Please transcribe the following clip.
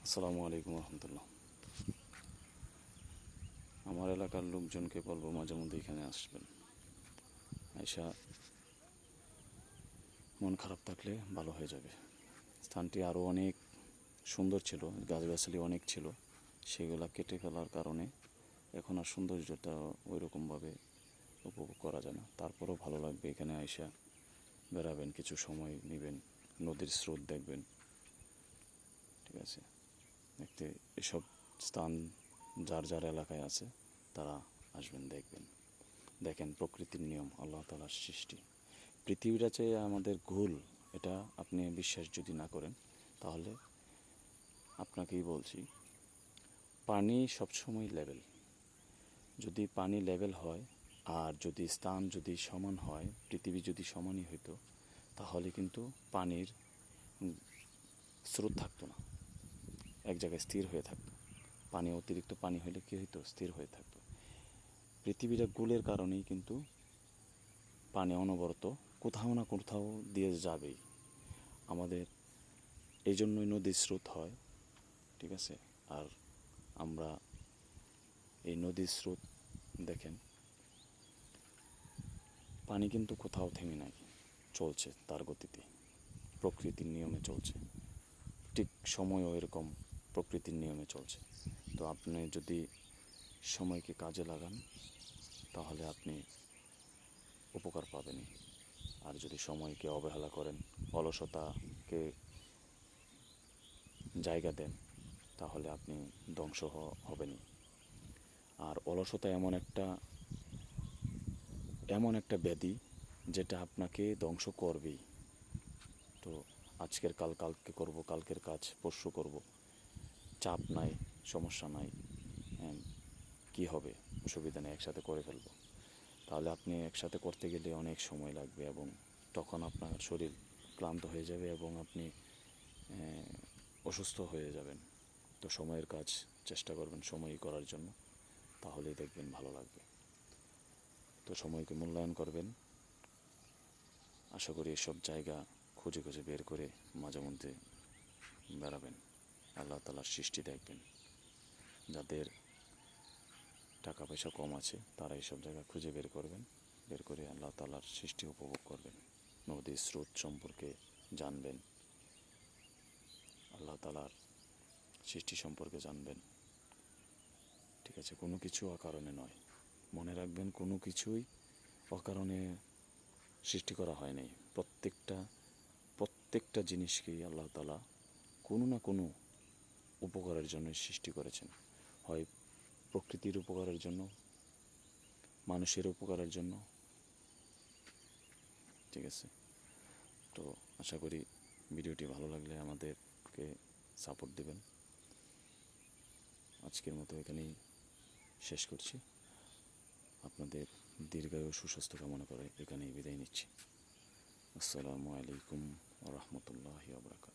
আসসালামু আলাইকুম রহমতুল্লাহ। আমার এলাকার লোকজনকে বলবো মাঝে মধ্যে এখানে আসবেন। আয়সা মন খারাপ থাকলে ভালো হয়ে যাবে। স্থানটি আরও অনেক সুন্দর ছিল, গাছগাছালি অনেক ছিল, সেগুলা কেটে ফেলার কারণে এখন আর সৌন্দর্যটা ওই রকমভাবে উপভোগ করা যায় না। তারপরেও ভালো লাগবে এখানে আয়সা বেড়াবেন, কিছু সময় নেবেন, নদীর স্রোত দেখবেন। ঠিক আছে, দেখতে এসব স্থান যার যার এলাকায় আছে তারা আসবেন, দেখবেন। দেখেন প্রকৃতির নিয়ম, আল্লাহ তাআলার সৃষ্টি। পৃথিবীটা চেয়ে আমাদের গোল, এটা আপনি বিশ্বাস যদি না করেন তাহলে আপনাকেই বলছি, পানি সবসময় লেভেল। যদি পানি লেভেল হয় আর যদি স্থান যদি সমান হয়, পৃথিবী যদি সমানই হইতো, তাহলে কিন্তু পানির স্রোত থাকতো না, এক জায়গায় স্থির হয়ে থাকতো। পানি অতিরিক্ত পানি হলে কী হইতো? স্থির হয়ে থাকতো। পৃথিবীটা গোলের কারণেই কিন্তু পানি অনবরত কোথাও না কোথাও দিয়ে যাবেই আমাদের। এই জন্যই নদীর স্রোত হয়। ঠিক আছে, আর আমরা এই নদীর স্রোত দেখেন, পানি কিন্তু কোথাও থেমে নাই, চলছে তার গতিতে, প্রকৃতির নিয়মে চলছে। ঠিক সময়ও এরকম প্রকৃতির নিয়মে চলছে। তো আপনি যদি সময়কে কাজে লাগান তাহলে আপনি উপকার পাবেনই। আর যদি সময়কে অবহেলা করেন, অলসতাকে জায়গা দেন, তাহলে আপনি ধ্বংস হবেনই। আর অলসতা এমন একটা ব্যাধি যেটা আপনাকে ধ্বংস করবেই। তো আজকের কাল কালকে করব, কালকের কাজ পরশু করব, চাপ নাই, সমস্যা নাই, কি হবে, অসুবিধা নেই, একসাথে করে ফেলবো। তাহলে আপনি একসাথে করতে গেলে অনেক সময় লাগবে এবং তখন আপনার শরীর ক্লান্ত হয়ে যাবে এবং আপনি অসুস্থ হয়ে যাবেন। তো সময়ের কাজ চেষ্টা করবেন সময়ই করার জন্য, তাহলেই দেখবেন ভালো লাগবে। তো সময়কে মূল্যায়ন করবেন। আশা করি এসব জায়গা খুঁজে খুঁজে বের করে মাঝে মধ্যে বেড়াবেন, আল্লাহ তাআলার সৃষ্টি দেখবেন। যাদের টাকা পয়সা কম আছে তারা এইসব জায়গা খুঁজে বের করবেন, বের করে আল্লাহ তাআলার সৃষ্টি উপভোগ করবেন, নদীর স্রোত সম্পর্কে জানবেন, আল্লাহ তাআলার সৃষ্টি সম্পর্কে জানবেন। ঠিক আছে, কোনো কিছু অকারণে নয়, মনে রাখবেন, কোনো কিছুই অকারণে সৃষ্টি করা হয় নাই। প্রত্যেকটা জিনিসকেই আল্লাহ তাআলা কোনো না কোনো উপকারের জন্য সৃষ্টি করেছেন। হয় প্রকৃতির উপকারের জন্য, মানুষের উপকারের জন্য। ঠিক আছে, তো আশা করি ভিডিওটি ভালো লাগলে আমাদেরকে সাপোর্ট দেবেন। আজকের মতো এখানেই শেষ করছি। আপনাদের দীর্ঘায়ু সুস্বাস্থ্য কামনা করে এখানেই বিদায় নিচ্ছি। আসসালামু আলাইকুম ওয়া রাহমাতুল্লাহি ওয়া বারাকাতুহু।